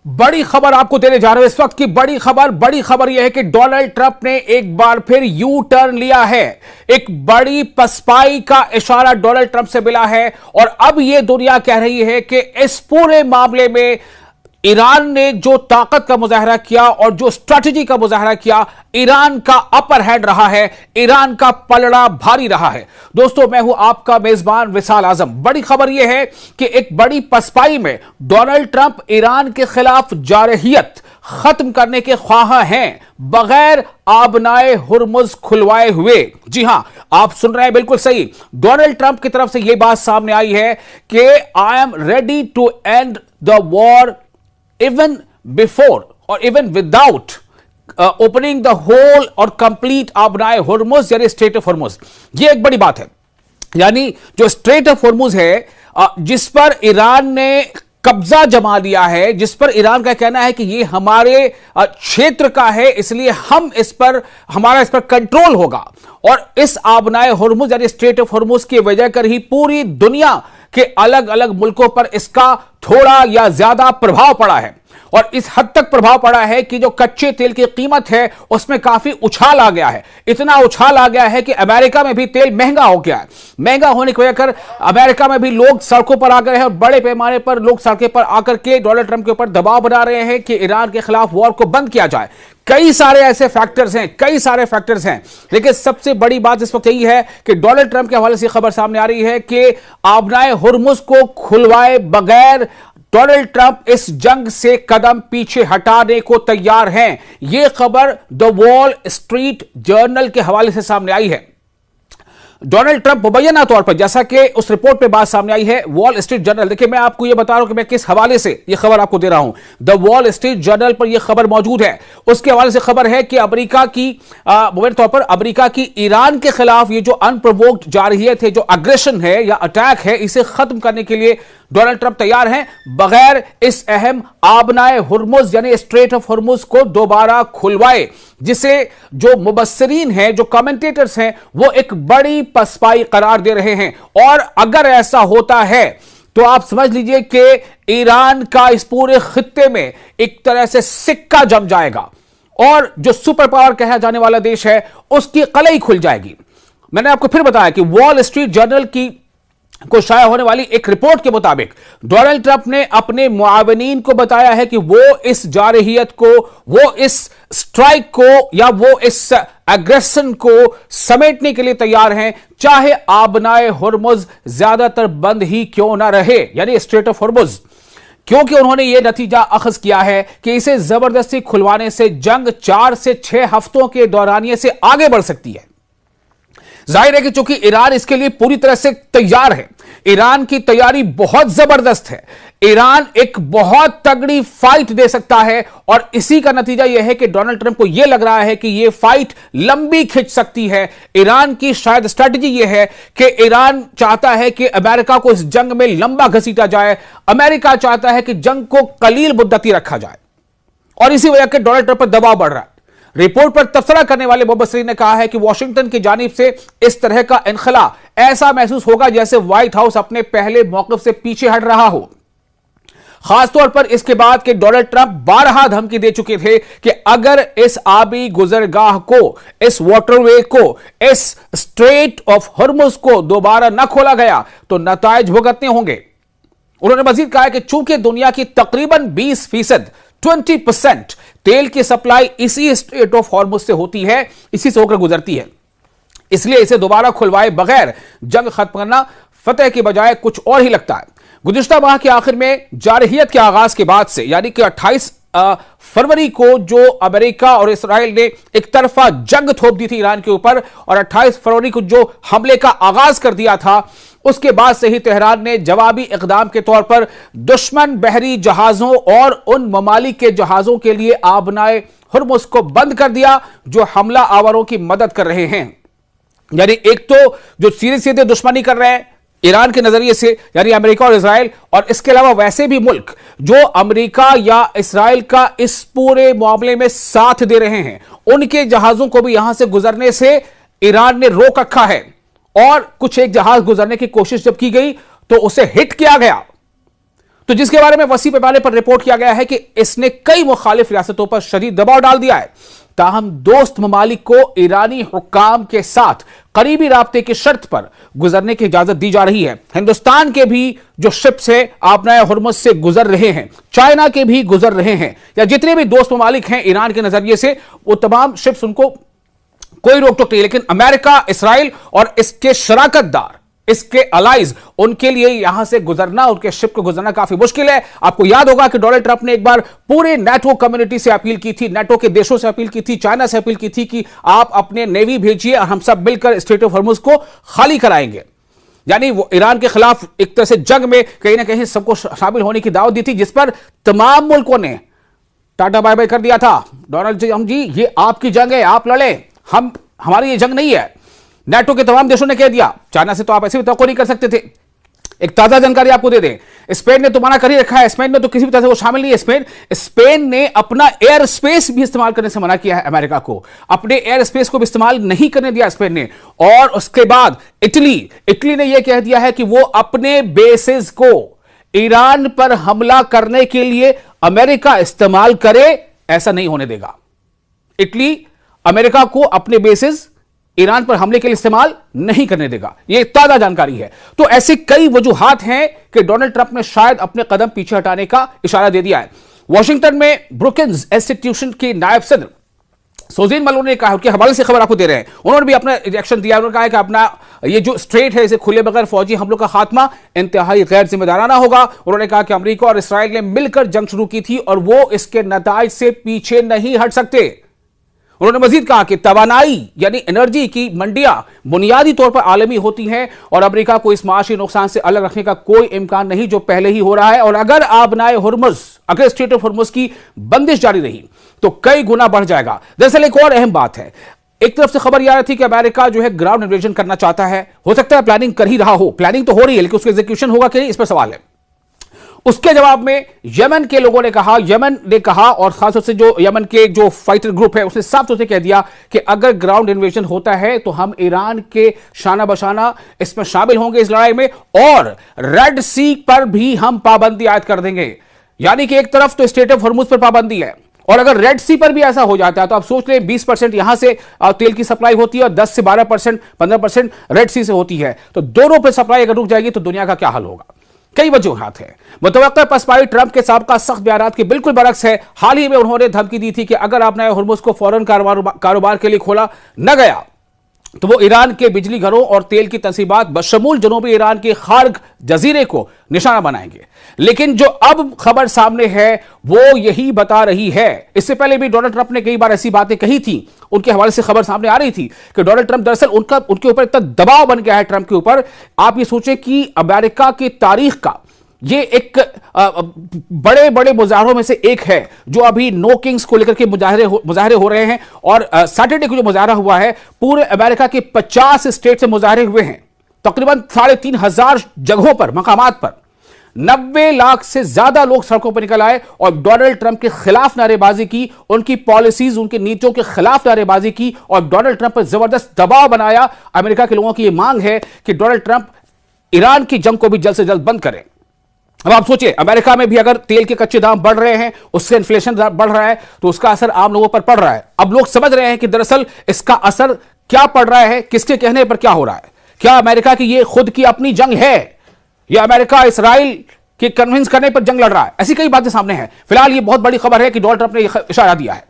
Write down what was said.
बड़ी खबर आपको देने जा रहे हैं इस वक्त की बड़ी खबर यह है कि डोनाल्ड ट्रंप ने एक बार फिर यू टर्न लिया है। एक बड़ी पसपाई का इशारा डोनाल्ड ट्रंप से मिला है और अब यह दुनिया कह रही है कि इस पूरे मामले में ईरान ने जो ताकत का मुजाहरा किया और जो स्ट्रैटेजी का मुजाहरा किया, ईरान का अपर हैंड रहा है, ईरान का पलड़ा भारी रहा है। दोस्तों, मैं हूं आपका मेजबान विशाल आजम। बड़ी खबर यह है कि एक बड़ी पसपाई में डोनाल्ड ट्रंप ईरान के खिलाफ जारहियत खत्म करने के ख्वाह हैं, बगैर आबनाए हुर्मुज खुलवाए हुए। जी हां, आप सुन रहे हैं बिल्कुल सही। डोनाल्ड ट्रंप की तरफ से यह बात सामने आई है कि I am ready to end the war even before or even without opening the whole और complete आबनाए हुर्मुज यानी स्ट्रेट ऑफ हुर्मुज। ये एक बड़ी बात है। यानी जो स्ट्रेट ऑफ हुर्मुज है, जिस पर ईरान ने कब्जा जमा लिया है, जिस पर ईरान का कहना है कि ये हमारे क्षेत्र का है, इसलिए हमारा इस पर कंट्रोल होगा। और इस आबनाए हुर्मुज यानी स्ट्रेट ऑफ हुर्मुज की वजह कर ही पूरी दुनिया के अलग अलग मुल्कों पर इसका थोड़ा या ज्यादा प्रभाव पड़ा है। और इस हद तक प्रभाव पड़ा है कि जो कच्चे तेल की कीमत है उसमें काफी उछाल आ गया है। इतना उछाल आ गया है कि अमेरिका में भी तेल महंगा हो गया है। महंगा होने की वजह कर अमेरिका में भी लोग सड़कों पर आ गए हैं और बड़े पैमाने पर लोग सड़कों पर आकर के डोनाल्ड ट्रंप के ऊपर दबाव बना रहे हैं कि ईरान के खिलाफ वॉर को बंद किया जाए। कई सारे ऐसे फैक्टर्स हैं, लेकिन सबसे बड़ी बात इस वक्त यही है कि डोनाल्ड ट्रंप के हवाले से खबर सामने आ रही है कि आबनाए हुर्मुज को खुलवाए बगैर डोनाल्ड ट्रंप इस जंग से कदम पीछे हटाने को तैयार हैं। यह खबर द वॉल स्ट्रीट जर्नल के हवाले से सामने आई है। डोनाल्ड ट्रंप मुबैना तौर पर, जैसा कि उस रिपोर्ट पे बात सामने आई है, वॉल स्ट्रीट जर्नल, देखिए मैं आपको यह बता रहा हूं कि मैं किस हवाले से यह खबर आपको दे रहा हूं। द वॉल स्ट्रीट जर्नल पर यह खबर मौजूद है। उसके हवाले से खबर है कि अमेरिका की मुबैना तौर पर अमेरिका की ईरान के खिलाफ ये जो अनप्रोवोक्ड जारहियत है, जो अग्रेशन है या अटैक है, इसे खत्म करने के लिए डोनाल्ड ट्रंप तैयार हैं, बगैर इस अहम आबनाए हुर्मुज यानी स्ट्रेट ऑफ हुर्मुज को दोबारा खुलवाए, जिसे जो मुबस्सिरीन हैं, जो कमेंटेटर्स हैं, वो एक बड़ी पसपाई करार दे रहे हैं। और अगर ऐसा होता है तो आप समझ लीजिए कि ईरान का इस पूरे खित्ते में एक तरह से सिक्का जम जाएगा और जो सुपर पावर कहा जाने वाला देश है उसकी कलई खुल जाएगी। मैंने आपको फिर बताया कि वॉल स्ट्रीट जर्नल को शाया होने वाली एक रिपोर्ट के मुताबिक डोनाल्ड ट्रंप ने अपने मुआवनीन को बताया है कि वो इस जारहियत को, वो इस स्ट्राइक को या वो इस एग्रेशन को समेटने के लिए तैयार हैं, चाहे आबनाए हुर्मुज ज्यादातर बंद ही क्यों ना रहे, यानी स्ट्रेट ऑफ हुर्मुज। क्योंकि उन्होंने यह नतीजा अखज किया है कि इसे जबरदस्ती खुलवाने से जंग 4 से 6 हफ्तों के दौरानिये से आगे बढ़ सकती है। जाहिर है कि चूंकि ईरान इसके लिए पूरी तरह से तैयार है, ईरान की तैयारी बहुत जबरदस्त है, ईरान एक बहुत तगड़ी फाइट दे सकता है। और इसी का नतीजा यह है कि डोनाल्ड ट्रंप को यह लग रहा है कि यह फाइट लंबी खिंच सकती है। ईरान की शायद स्ट्रैटेजी यह है कि ईरान चाहता है कि अमेरिका को इस जंग में लंबा घसीटा जाए, अमेरिका चाहता है कि जंग को कलील मुद्दती रखा जाए, और इसी वजह से डोनाल्ड ट्रंप पर दबाव बढ़ रहा है। रिपोर्ट पर तबसरा करने वाले मुबस्सिरीन ने कहा है कि वॉशिंगटन की जानिब से इस तरह का इनखला ऐसा महसूस होगा जैसे व्हाइट हाउस अपने पहले मौक़िफ़ से पीछे हट रहा हो। खासतौर पर इसके बाद कि डोनाल्ड ट्रंप 12 धमकी दे चुके थे कि अगर इस आबी गुजरगाह को, इस वाटरवे को, इस स्ट्रेट ऑफ हुर्मुज को दोबारा न खोला गया तो नताइज भुगतने होंगे। उन्होंने मजीद कहा कि चूंकि दुनिया की तकरीबन 20% 20% तेल की सप्लाई इसी स्ट्रेट ऑफ हॉर्मुज से होती है, इसी से होकर गुजरती है, इसलिए इसे दोबारा खुलवाए बगैर जंग खत्म करना फतेह की बजाय कुछ और ही लगता है। गुज़िश्ता माह के आखिर में जारहियत के आगाज के बाद से, यानी कि 28 फरवरी को जो अमेरिका और इस्राइल ने एक तरफा जंग थोप दी थी ईरान के ऊपर, और 28 फरवरी को जो हमले का आगाज कर दिया था, उसके बाद से ही तेहरान ने जवाबी इकदाम के तौर पर दुश्मन बहरी जहाजों और उन ममालिक के जहाजों के लिए आबनाए हुर्मुज को बंद कर दिया जो हमला आवरों की मदद कर रहे हैं। यानी एक तो जो सीधे दुश्मनी कर रहे हैं ईरान के नजरिए से, यानी अमेरिका और इजराइल, और इसके अलावा वैसे भी मुल्क जो अमेरिका या इजराइल का इस पूरे मामले में साथ दे रहे हैं, उनके जहाजों को भी यहां से गुजरने से ईरान ने रोक रखा है। और कुछ एक जहाज गुजरने की कोशिश जब की गई तो उसे हिट किया गया। तो जिसके बारे में वसी पैमाने पर रिपोर्ट किया गया है कि इसने कई मुखालिफ रियासतों पर शदीद दबाव डाल दिया है। ताहम दोस्त ममालिक को ईरानी हुक्काम के साथ करीबी राब्ते की शर्त पर गुजरने की इजाजत दी जा रही है। हिंदुस्तान के भी जो शिप्स है आबनाए हुर्मुज से गुजर रहे हैं, चाइना के भी गुजर रहे हैं, या जितने भी दोस्त ममालिक हैं ईरान के नजरिए से, वो तमाम शिप्स, उनको कोई रोक टोक नहीं। लेकिन अमेरिका, इसराइल और इसके शराकतदार, इसके अलाइज, उनके लिए यहां से गुजरना, उनके शिप को गुजरना काफी मुश्किल है। आपको याद होगा कि डोनाल्ड ट्रंप ने एक बार पूरे नेटो कम्युनिटी से अपील की थी, नेटो के देशों से अपील की थी, चाइना से अपील की थी कि आप अपने नेवी भेजिए और हम सब मिलकर स्ट्रेट ऑफ हॉर्मुज को खाली कराएंगे। यानी वो ईरान के खिलाफ एक तरह से जंग में कहीं ना कहीं सबको शामिल होने की दावत दी थी, जिस पर तमाम मुल्कों ने टाटा बाय बाय कर दिया था। डोनाल्ड जी, ये आपकी जंग है, आप लड़े, हमारी ये जंग नहीं है। नेटो के तमाम देशों ने कह दिया। चाइना से तो आप ऐसे भी तवक्को नहीं कर सकते थे। एक ताजा जानकारी आपको दे दें, स्पेन ने तो मना कर ही रखा है। स्पेन ने तो किसी भी तरह से वो शामिल नहीं है। स्पेन ने अपना एयर स्पेस भी इस्तेमाल करने से मना किया है अमेरिका को, अपने एयर स्पेस को भी इस्तेमाल नहीं करने दिया स्पेन ने। और उसके बाद इटली ने यह कह दिया है कि वो अपने बेसेस को ईरान पर हमला करने के लिए अमेरिका इस्तेमाल करे, ऐसा नहीं होने देगा। इटली अमेरिका को अपने बेसेस ईरान पर हमले के लिए इस्तेमाल नहीं करने देगा। यह ताजा जानकारी है। तो ऐसे कई वजूहात हैं कि डोनाल्ड ट्रंप ने शायद अपने कदम पीछे हटाने का इशारा दे दिया है। वॉशिंगटन में ब्रुकिंस इंस्टीट्यूशन के नायब सदर सोजीन मलोन ने कहा कि हवाले से खबर आपको दे रहे हैं, उन्होंने भी अपना रिएक्शन दिया। उन्होंने कहा है कि अपना ये जो स्ट्रेट है इसे खुले बगैर फौजी हमलों का खात्मा इंतहाई गैर जिम्मेदाराना होगा। उन्होंने कहा कि अमेरिका और इसराइल ने मिलकर जंग शुरू की थी और वो इसके नताइज से पीछे नहीं हट सकते। उन्होंने मजीद कहा कि तवानाई यानी एनर्जी की मंडियां बुनियादी तौर पर आलमी होती हैं और अमेरिका को इस माशी नुकसान से अलग रखने का कोई इम्कान नहीं जो पहले ही हो रहा है। और अगर आबनाए हुर्मुज, अगर स्ट्रेट ऑफ हुर्मुज की बंदिश जारी रही तो कई गुना बढ़ जाएगा। दरअसल एक और अहम बात है, एक तरफ से खबर यह आ रही थी कि अमेरिका जो है ग्राउंड इन्वेजन करना चाहता है। हो सकता है प्लानिंग कर ही रहा हो, प्लानिंग तो हो रही है, लेकिन उसका एग्जीक्यूशन होगा कि नहीं, इस पर सवाल है। उसके जवाब में यमन के लोगों ने कहा और खासतौर से जो यमन के जो फाइटर ग्रुप है उसने साफ तौर से कह दिया कि अगर ग्राउंड इन्वेजन होता है तो हम ईरान के शाना बशाना इसमें शामिल होंगे इस लड़ाई में, और रेड सी पर भी हम पाबंदी आयद कर देंगे। यानी कि एक तरफ तो स्ट्रेट ऑफ हॉर्मुज पर पाबंदी है, और अगर रेड सी पर भी ऐसा हो जाता है तो आप सोच लें 20% यहां से तेल की सप्लाई होती है और 10 से 12%, 15% रेड सी से होती है। तो दोनों पर सप्लाई अगर रुक जाएगी तो दुनिया का क्या हाल होगा। कई वजूहात है। मुतवक्का पसपाई ट्रंप के साबका सख्त बयानात के बिल्कुल बरक्स है। हाल ही में उन्होंने धमकी दी थी कि अगर आपने हुर्मुज को फौरन कारोबार के लिए खोला न गया तो वो ईरान के बिजली घरों और तेल की तंसीबात बशमूल जनूबी ईरान के खार्ग जजीरे को निशाना बनाएंगे। लेकिन जो अब खबर सामने है वो यही बता रही है। इससे पहले भी डोनाल्ड ट्रंप ने कई बार ऐसी बातें कही थी, उनके हवाले से खबर सामने आ रही थी कि डोनाल्ड ट्रंप दरअसल उनके ऊपर इतना दबाव बन गया है ट्रंप के ऊपर। आप ये सोचें कि अमेरिका की तारीख का ये एक बड़े बड़े मुजाहरों में से एक है जो अभी नो किंग्स को लेकर के मुजाहरे हो रहे हैं। और सैटरडे को जो मुजाहरा हुआ है, पूरे अमेरिका के 50 स्टेट से मुजाहरे हुए हैं, तकरीबन 3,500 जगहों पर, मकामात पर 90 लाख से ज्यादा लोग सड़कों पर निकल आए और डोनाल्ड ट्रंप के खिलाफ नारेबाजी की, उनकी पॉलिसीज, उनकी नीतियों के खिलाफ नारेबाजी की और डोनाल्ड ट्रंप पर जबरदस्त दबाव बनाया। अमेरिका के लोगों की यह मांग है कि डोनाल्ड ट्रंप ईरान की जंग को भी जल्द से जल्द बंद करें। अब आप सोचिए, अमेरिका में भी अगर तेल के कच्चे दाम बढ़ रहे हैं, उससे इन्फ्लेशन बढ़ रहा है, तो उसका असर आम लोगों पर पड़ रहा है। अब लोग समझ रहे हैं कि दरअसल इसका असर क्या पड़ रहा है, किसके कहने पर क्या हो रहा है। क्या अमेरिका की ये खुद की अपनी जंग है या अमेरिका इसराइल के कन्विंस करने पर जंग लड़ रहा है? ऐसी कई बातें सामने हैं। फिलहाल ये बहुत बड़ी खबर है कि डोनाल्ड ट्रंप ने इशारा दिया है।